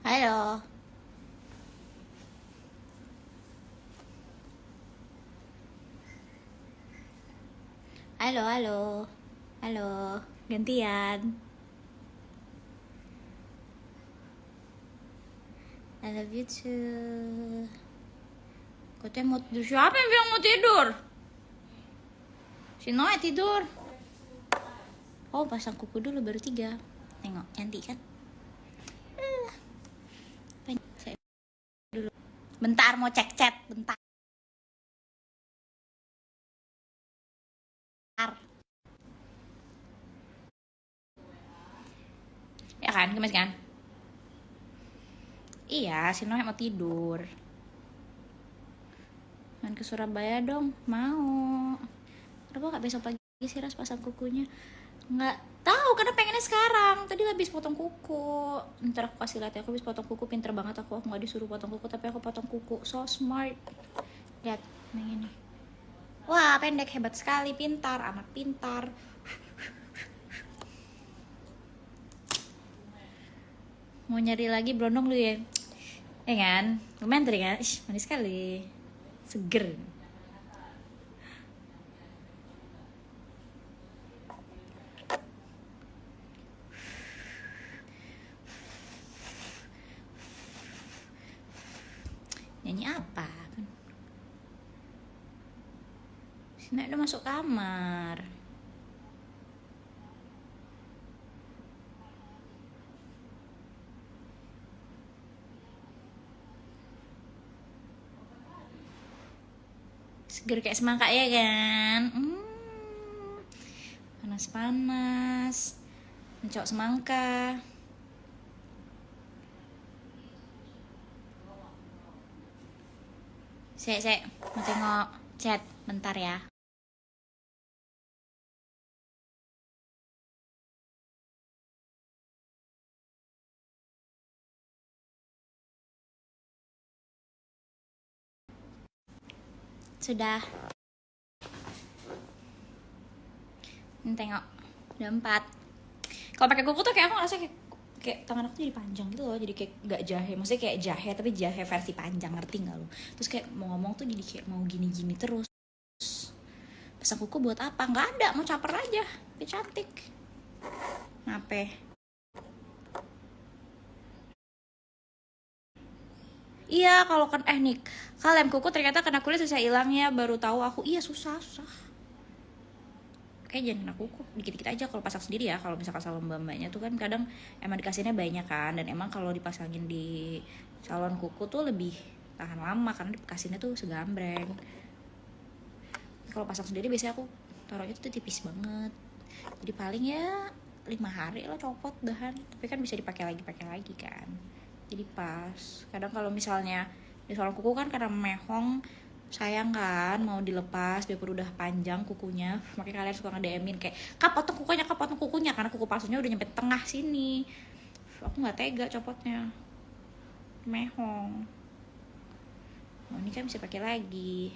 Halo. Halo, halo. Halo. Gantian. I love you too. Katanya mau tidur. Siapa yang bilang mau tidur? Si Noe tidur. Oh, pasang kuku dulu baru 3. Tengok, cantik kan? Saya dulu. Bentar mau cek chat, bentar. Ya kan, gemes kan? Iya, si Noe mau tidur. Main ke Surabaya dong, mau. Kenapa gak besok pagi sih Ras pasang kukunya? Nggak tahu karena pengennya sekarang. Tadi habis potong kuku. Ntar aku kasih lihat ya, aku habis potong kuku, pinter banget aku nggak disuruh potong kuku tapi aku potong kuku. So smart. Lihat, yang ini. Wah, pendek hebat sekali, pintar, amat pintar. Mau nyari lagi berondong lu ya? Ya kan? Lumayan tadi kan? Ih, manis sekali. Seger. Nyanyi apa? Sini udah masuk kamar. Seger kayak semangka ya kan? Panas-panas. Mencok semangka. Sek, mau tengok chat bentar ya. Sudah. Ini tengok, udah 4. Kalau pakai kuku tuh kayak aku ngerasa kayak tangan aku jadi panjang gitu loh, jadi kayak nggak jahe, maksudnya kayak jahe tapi jahe versi panjang, ngerti nggak lo? Terus kayak mau ngomong tuh jadi kayak mau gini-gini terus. Pasang kuku buat apa? Nggak ada, mau caper aja, biar cantik. Ngapain? Iya, kalau kan nih, kalau lem kuku ternyata kena kulit susah hilangnya, baru tahu aku. Iya, susah. Kayak jangan kena kuku, dikit-dikit aja kalau pasang sendiri ya. Kalau misalkan salon mbak-mbaknya tuh kan kadang emang dikasihnya banyak kan, dan emang kalau dipasangin di salon kuku tuh lebih tahan lama karena dikasihnya tuh segambreng. Kalau pasang sendiri biasanya aku taruhnya tuh tipis banget, jadi paling ya 5 hari lah copot dahan, tapi kan bisa dipakai lagi kan, jadi pas. Kadang kalau misalnya di salon kuku kan karena mehong, sayang kan mau dilepas biarpun udah panjang kukunya, makanya kalian suka nge-DM-in kayak kap potong kukunya karena kuku palsunya udah nyampe tengah sini. Aku nggak tega copotnya, mehong. Oh, ini kan bisa pakai lagi.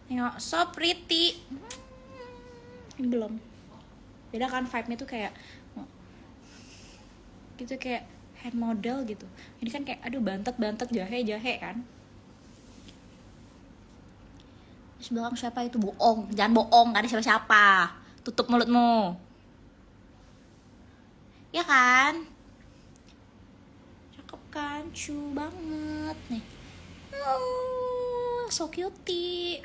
Tengok, so pretty. Ini belum. Beda kan vibe-nya tuh kayak gitu, kayak hand model gitu. Ini kan kayak aduh bantet jahe kan. Terus bilang siapa itu, bohong, jangan bohong, gak ada siapa-siapa. Tutup mulutmu. Ya kan? Cakep kan, cu banget nih. Oh, so cutie.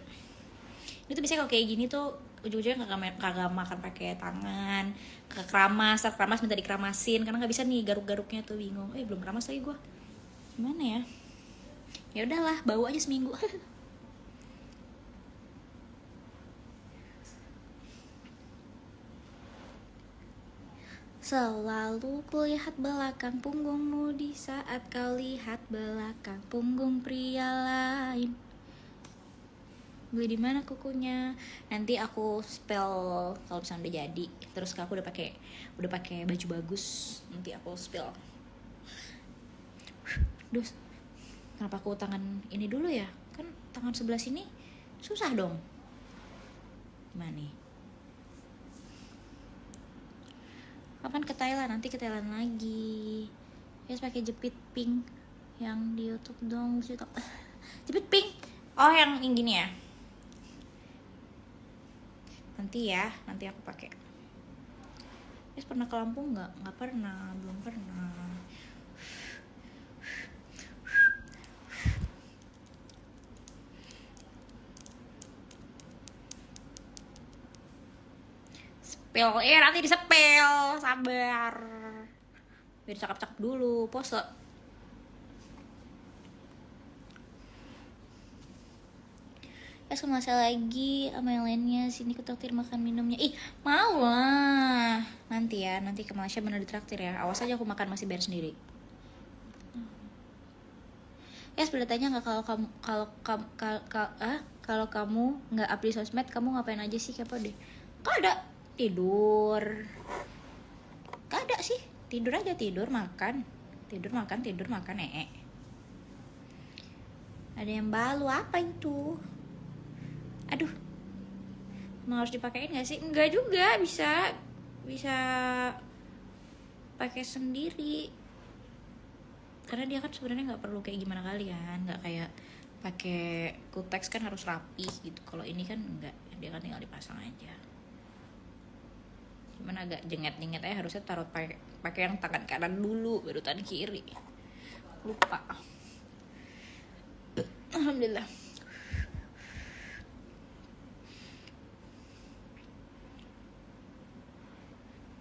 Ini tuh biasanya kalau kayak gini tuh ujung-ujungnya kagak makan pakai tangan, keramas minta dikeramasin karena nggak bisa nih garuk-garuknya tuh, bingung. Belum keramas lagi gue, gimana ya? Ya udahlah, bau aja seminggu. Selalu kulihat belakang punggungmu di saat kau lihat belakang punggung pria lain. Beli di mana kukunya? Nanti aku spill kalau misalnya udah jadi. Terus aku udah pakai baju bagus. Nanti aku spill. Dus, kenapa aku tangan ini dulu ya? Kan tangan sebelah sini susah dong. Gimana nih? Kapan ke Thailand? Nanti ke Thailand lagi. Guys, pakai jepit pink yang di YouTube dong. Jepit pink. Oh, yang gini ya. Nanti ya, nanti aku pakai. Guys, pernah ke Lampung nggak? Nggak pernah, belum pernah. Spell, nanti disepel, sabar. Biar cakep-cakep dulu, pose. Ya semasa lagi sama yang lainnya, sini ke traktir makan minumnya. Ih, mau lah. Nanti ya, nanti ke Malaysia bener ditraktir ya. Awas aja aku makan masih bayar sendiri. Ya sebelah tanya nggak kalau kamu nggak update sosmed, kamu ngapain aja sih? Kepo deh. Gak ada, tidur. Gak ada sih, tidur aja, tidur makan, tidur makan. Ada yang balu apa itu? Aduh, mau harus dipakein nggak sih? Enggak juga, bisa pakai sendiri. Karena dia kan sebenarnya nggak perlu kayak gimana kali kan, nggak kayak pakai kutex kan harus rapi gitu. Kalau ini kan enggak, dia kan tinggal dipasang aja. Cuman agak jenget-jenget aja, harusnya taruh pakai yang tangan kanan dulu baru tangan kiri. Lupa. Alhamdulillah.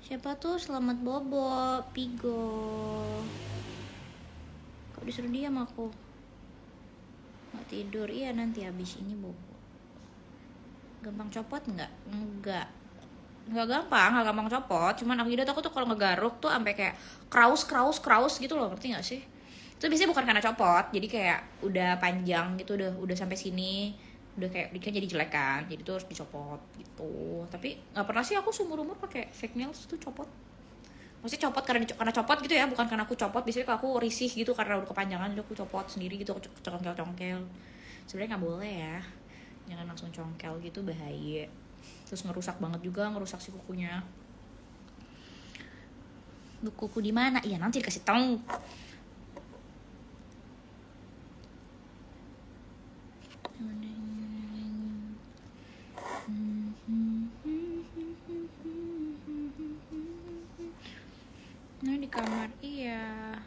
Siapa tuh? Selamat Bobo, Pigo. Kok disuruh diam aku? Nggak tidur? Iya, nanti habis ini Bobo. Gampang copot nggak? Nggak gampang copot. Cuman aku juga takut tuh kalau ngegaruk tuh sampai kayak kraus gitu loh, ngerti nggak sih? Itu biasanya bukan karena copot, jadi kayak udah panjang gitu, udah sampai sini, udah kayak kan jadi jelek kan, jadi tuh harus dicopot gitu. Tapi nggak pernah sih aku seumur umur pakai fake nails tuh copot. Maksudnya copot karena copot gitu ya, bukan karena aku copot. Biasanya kalau aku risih gitu karena udah kepanjangan, jadi aku copot sendiri gitu, aku congkel. Sebenarnya nggak boleh ya, jangan langsung congkel gitu, bahaya. Terus ngerusak banget juga, ngerusak si kukunya. Kuku di mana? Iya, nanti dikasih tahu. Nah, di kamar, iya.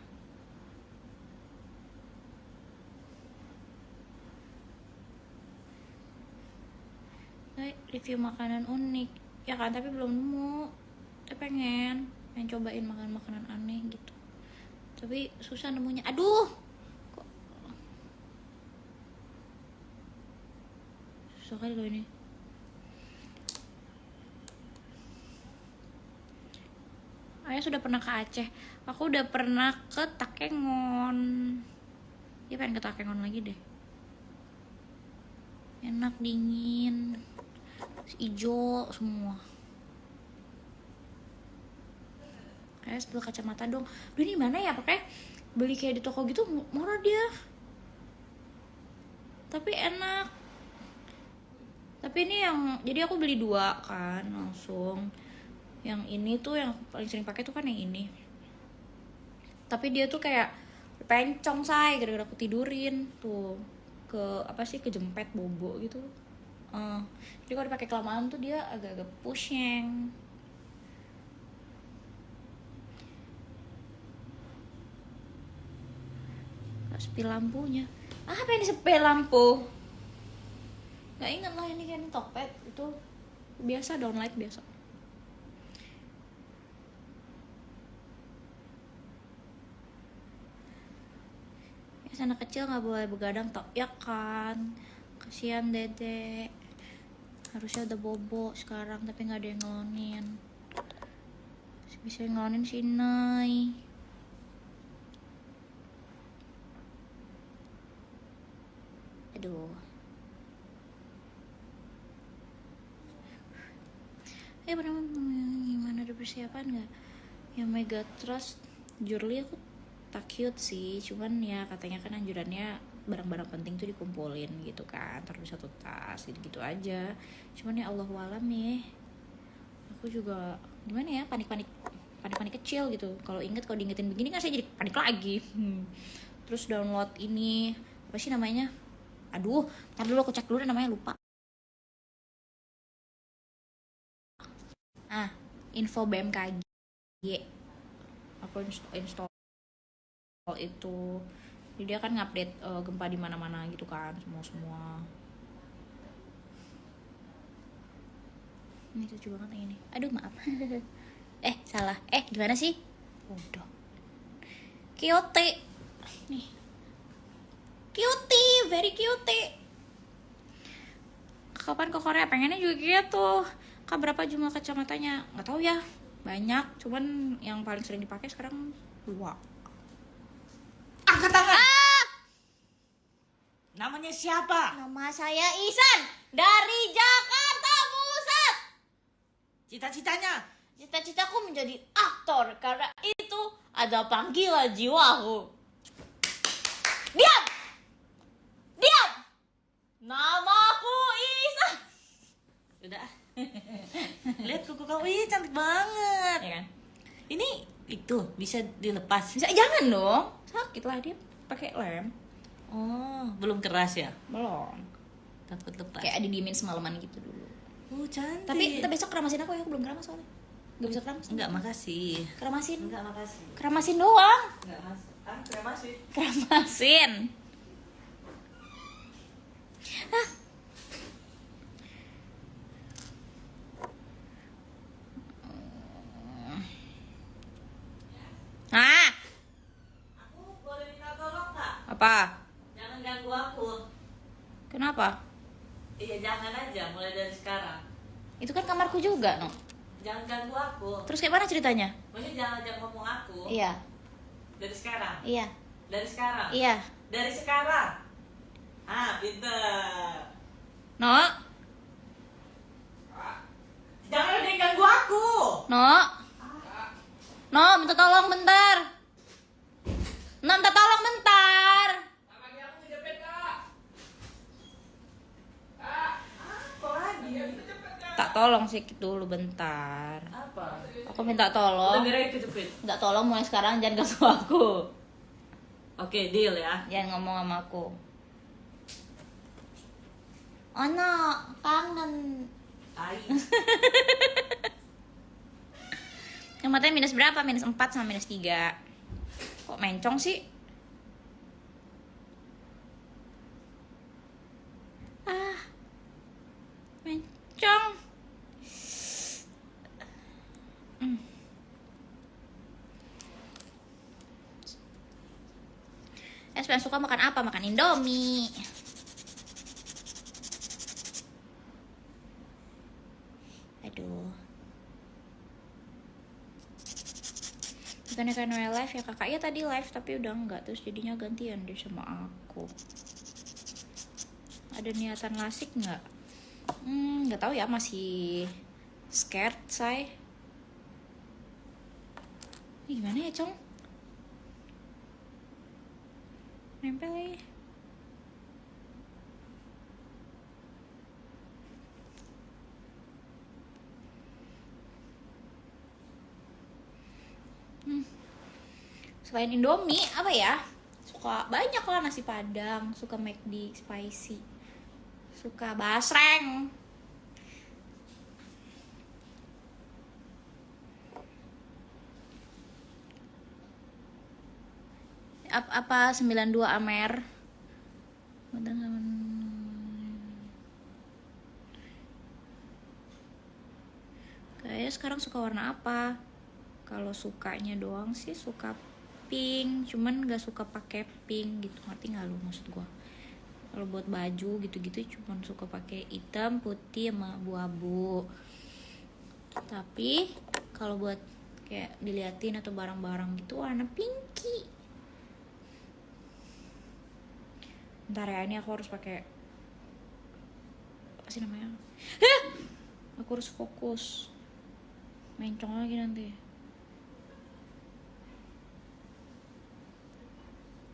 Review makanan unik ya kan, tapi belum nemu. Saya pengen cobain makanan aneh gitu, tapi susah nemunya. Aduh, kok susah kali loh ini. Ayah sudah pernah ke Aceh, aku udah pernah ke Takengon. Dia pengen ke Takengon lagi deh, enak, dingin, hijau semua. Kayak sebelah kacamata dong. Duh, ini mana ya? Pakai beli kayak di toko gitu, murah dia, tapi enak. Tapi ini yang, jadi aku beli 2 kan langsung. Yang ini tuh yang paling sering pakai tuh kan yang ini. Tapi dia tuh kayak pencong say, gara-gara aku tidurin tuh ke apa sih, kejempet bobo gitu. Jadi kalau dipakai kelamaan tuh dia agak-agak pushing. Sepil lampunya. Apa ini sepil lampu? Gak inget lah, ini kan Tokped itu biasa, downlight biasa. Ya, anak kecil nggak boleh begadang tok ya kan, kasihan dede. Harusnya udah bobo sekarang tapi nggak ada yang ngelonin. Bisa ngelonin si Nay. Aduh. Pernah gimana, ada persiapan nggak? Yang Mega Trust Jurli aku tak cute sih, cuman ya katanya kan anjurannya barang-barang penting tuh dikumpulin gitu kan, taruh di satu tas gitu aja. Cuman ya Allahualam ya, aku juga gimana ya, panik panik kecil gitu. Kalau diingetin begini kan saya jadi panik lagi. Terus download ini apa sih namanya, aduh ntar dulu aku cek dulu namanya, lupa. Info BMKG, aku install itu. Jadi dia kan ngupdate gempa di mana-mana gitu kan, semua. Ini lucu banget yang ini. Aduh maaf. Salah. Gimana sih? Udah. Cute. Nih. Cute, very cute. Kapan ke Korea? Pengennya juga gitu. Kak, berapa jumlah kacamatanya? Nggak tahu ya. Banyak, cuman yang paling sering dipakai sekarang 2. Angkat tangan. Namanya siapa? Nama saya Isan dari Jakarta Pusat. Cita-citanya? Cita-citaku menjadi aktor karena itu ada panggilan jiwaku. Diam. Namaku Isan. Udah. Lihat kuku kamu, ih cantik banget. Ya kan? Ini itu bisa dilepas. Bisa, jangan dong. Sakit lah dia pakai lem. Oh, belum keras ya? Belum. Takut lepas. Kayak didiemin semalaman gitu dulu. Cantik. Tapi kita besok keramasin aku ya, aku belum keramas soalnya. Gak bisa keramas. Enggak, makasih. Keramasin. Enggak, makasih. Keramasin doang. Enggak, makasih. Keramasin. Aku boleh minta tolong nggak? Apa? Jangan ganggu aku. Kenapa? Iya, jangan aja mulai dari sekarang. Itu kan kamarku juga, no. Jangan ganggu aku. Terus kayak mana ceritanya? Maksudnya jangan ngomong aku. Iya. Dari sekarang. Iya. Dari sekarang. Iya. Dari sekarang. Pinter. No. Jangan ada yang ganggu aku. No, minta tolong bentar. No, minta tolong bentar. Apa lagi? Tak tolong sih dulu bentar. Apa? Aku minta tolong. Dengerin kejepit. Minta tolong mulai sekarang jangan ganggu aku. Oke, deal ya. Jangan ngomong sama aku. Anak kangen. Tai. Yang matanya minus berapa? Minus 4 sama minus 3. Kok mencong sih? Mencong. Paling suka makan apa? Makan Indomie. Aduh. Bukannya kan live ya kakak? Ya tadi live tapi udah enggak. Terus jadinya gantian dia sama aku. Ada niatan lasik nggak? Nggak tahu ya, masih scared say. Ini gimana ya, Cong? Nempel ya. Selain Indomie, apa ya? Suka banyak lah, nasi padang, suka McD spicy, suka basreng. Apa 92 Amer. Kayaknya sekarang suka warna apa? Kalau sukanya doang sih suka pink, cuman nggak suka pakai pink gitu, ngerti nggak lu maksud gua? Kalau buat baju gitu-gitu cuman suka pakai hitam, putih sama abu-abu. Tapi kalau buat kayak diliatin atau barang-barang gitu warna pinky. Ntar ya, ini aku harus pakai apa sih namanya? Aku harus fokus. Mencong lagi nanti.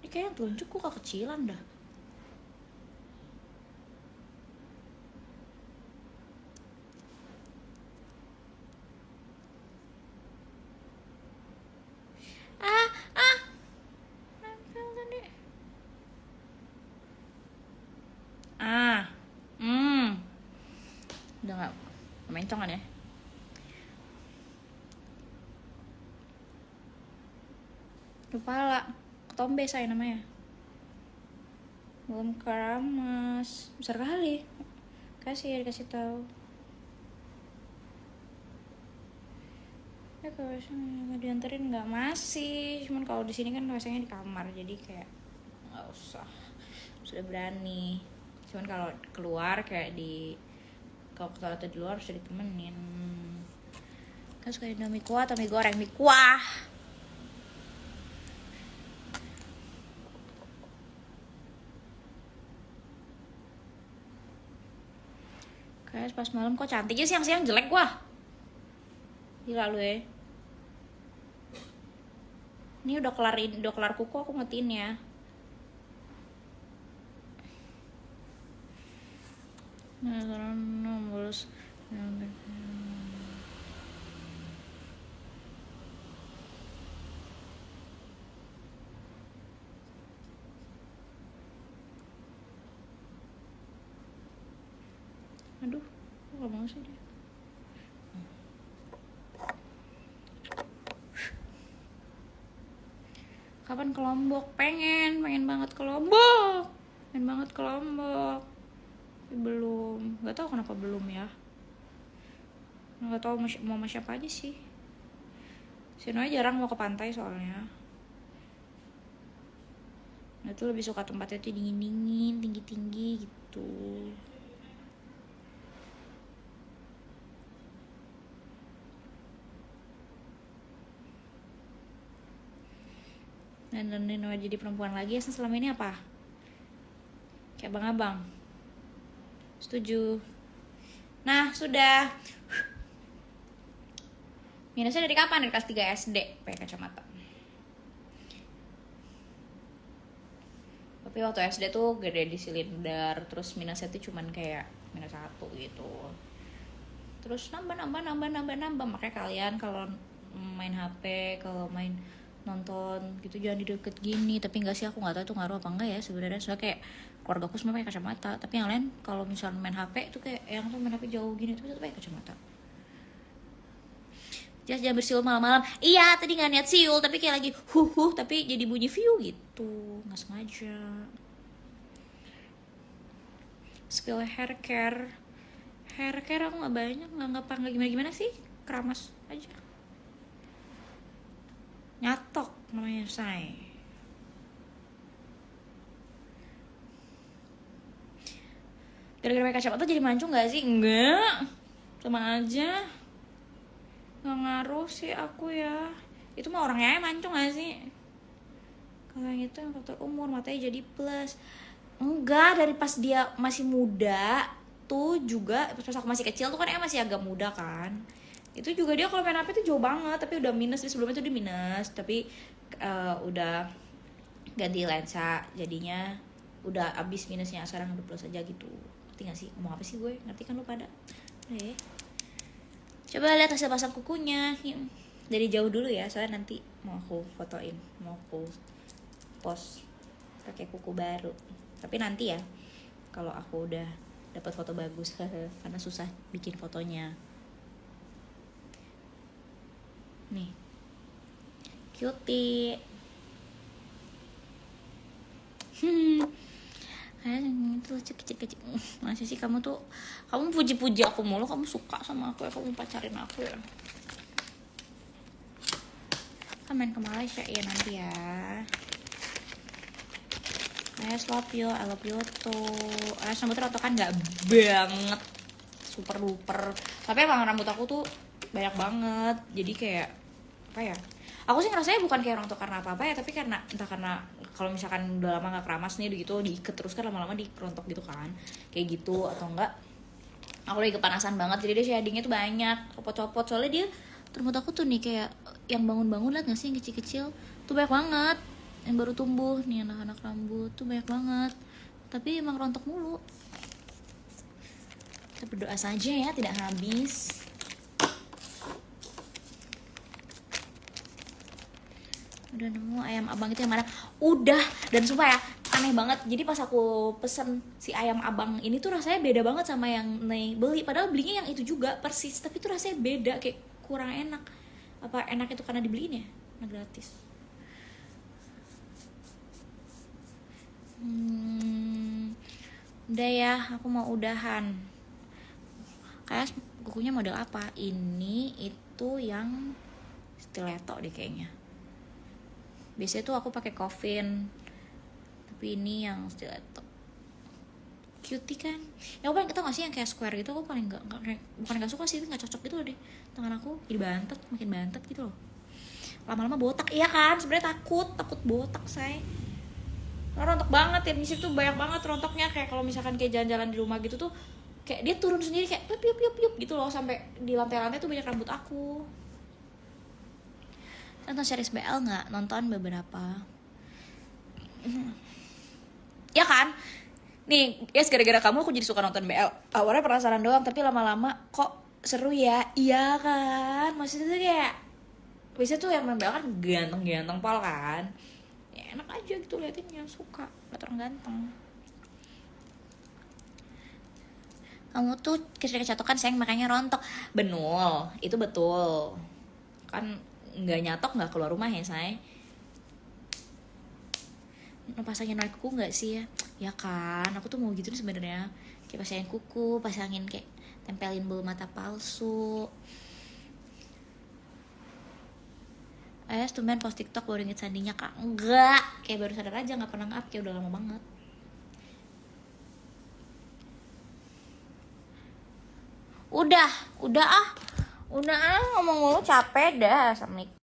Ini kayaknya telunjukku kekecilan dah. Udah nggak mencong kan ya? Kepala ketombe saya namanya. Belum keramas. Besar kali. Kasih ya, dikasih tahu. Ya kalau nggak dianterin nggak, masih. Cuman kalau di sini kan biasanya di kamar, jadi kayak nggak usah. Sudah berani. Cuman kalau keluar kayak kalau ke toilet di luar sudah ditemenin. Kan suka Indomie kuah atau mie goreng, mie kuah. Kayak pas malam kok cantiknya, siang-siang jelek gua. Gila lu ya. Ini udah kelar kuku, aku matiin ya. Nah, sekarang mulus. Aduh, kok gak mau sih dia. Kapan ke Lombok? Pengen banget ke Lombok. Pengen banget ke Lombok. Tapi belum. Gak tahu kenapa belum ya. Gak tahu mau sama siapa aja sih. Sino aja jarang mau ke pantai soalnya. Nah tuh lebih suka tempatnya tuh dingin-dingin, tinggi-tinggi gitu. Dan Nino jadi perempuan lagi, selama ini apa? Kayak abang-abang. Setuju. Nah, sudah. Minusnya dari kapan? Dari kelas 3 SD pakai kacamata. Tapi waktu SD tuh gede di silinder, terus minusnya tuh cuman kayak -1 gitu. Terus nambah. Makanya kalian kalau main HP, kalau main nonton gitu jangan di deket gini. Tapi enggak sih, aku nggak tahu itu ngaruh apa enggak ya sebenarnya. Soalnya kayak keluarga aku semua pakai kacamata, tapi yang lain kalau misalnya main HP itu kayak yang tuh main HP jauh gini tuh pakai kacamata. Jangan bersiul malam-malam. Iya, tadi nggak niat siul, tapi kayak lagi tapi jadi bunyi view gitu, nggak sengaja. Spill hair care aku nggak banyak, nggak gimana sih, keramas aja. Nyatok namanya say. Gara-gara pakai kacamata jadi mancung nggak sih? Enggak, sama aja. Nggak ngaruh sih aku ya. Itu mah orangnya mancung gak sih? Kalau yang itu yang faktor umur, matanya jadi plus. Enggak, dari pas dia masih muda tuh juga, pas aku masih kecil tuh kan masih agak muda kan. Itu juga dia kalau main HP tuh jauh banget, tapi udah minus. Di sebelumnya tuh dia minus, tapi udah ganti lensa, jadinya udah abis minusnya, sekarang udah plus aja gitu. Ngerti gak sih? Ngomong apa sih gue? Ngerti kan lu pada? Coba lihat hasil pasang kukunya dari jauh dulu ya, soalnya nanti mau aku fotoin, mau aku post pakai kuku baru. Tapi nanti ya, kalau aku udah dapat foto bagus, karena susah bikin fotonya. Nih, cutie. Itu cek. Masa sih kamu puji-puji aku mulu, kamu suka sama aku ya, kamu pacarin aku ya. Kan main ke Malaysia ya nanti ya. I love you, I love you tuh. Rambut rotokan nggak banget, super duper. Tapi emang rambut aku tuh banyak banget, jadi kayak apa ya? Aku sih ngerasanya bukan kayak rontok karena apa-apa ya, tapi karena entah karena kalau misalkan udah lama nggak keramas nih gitu, diikat terus kan lama-lama dirontok gitu kan, kayak gitu. Atau enggak aku lagi kepanasan banget, jadi dia shadingnya tuh banyak, copot-copot. Soalnya dia rambut aku tuh nih kayak yang bangun-bangun, liat nggak sih yang kecil-kecil tuh banyak banget, yang baru tumbuh nih anak-anak rambut tuh banyak banget, tapi emang rontok mulu. Kita berdoa saja ya tidak habis. Udah nemu ayam abang itu yang mana? Udah, dan sumpah ya, aneh banget. Jadi pas aku pesen si ayam abang ini tuh rasanya beda banget sama yang Nih beli. Padahal belinya yang itu juga persis, tapi tuh rasanya beda, kayak kurang enak. Apa enak itu karena dibeliin ya? Karena gratis. Udah ya, aku mau udahan. Kayak kukunya model apa? Ini itu yang stiletto deh kayaknya. Biasanya tuh aku pakai Coffin, tapi ini yang stiletto. Cutie kan? Ya aku paling tau gak sih yang kayak square gitu, aku paling bukan gak suka sih, tapi gak cocok gitu loh deh. Tangan aku jadi bantet, makin bantet gitu loh. Lama-lama botak, iya kan? Sebenarnya takut botak saya. Karena rontok banget ya, di situ banyak banget rontoknya. Kayak kalau misalkan kayak jalan-jalan di rumah gitu tuh, kayak dia turun sendiri kayak piup gitu loh, sampai di lantai-lantai tuh banyak rambut aku. Nonton series BL nggak? Nonton beberapa. Ya kan? Nih, guys, gara-gara kamu aku jadi suka nonton BL. Awalnya penasaran doang, tapi lama-lama kok seru ya? Iya kan? Maksudnya tuh kayak biasanya tuh yang main BL kan ganteng-ganteng pal kan? Ya enak aja gitu liatinnya, suka. Liat orang ganteng. Kamu tuh kecatokan sayang makanya rontok. Benul, itu betul. Kan nggak nyatok nggak keluar rumah ya say. Pasangin naik kuku nggak sih ya? Ya kan, aku tuh mau gitu nih sebenarnya. Kayak pasangin kuku, pasangin kayak tempelin bulu mata palsu. Tumben post TikTok baru inget sandinya kak. Enggak, kayak baru sadar aja nggak pernah up, kayak udah lama banget. Udah ngomong mulu capek dah. Assalamualaikum.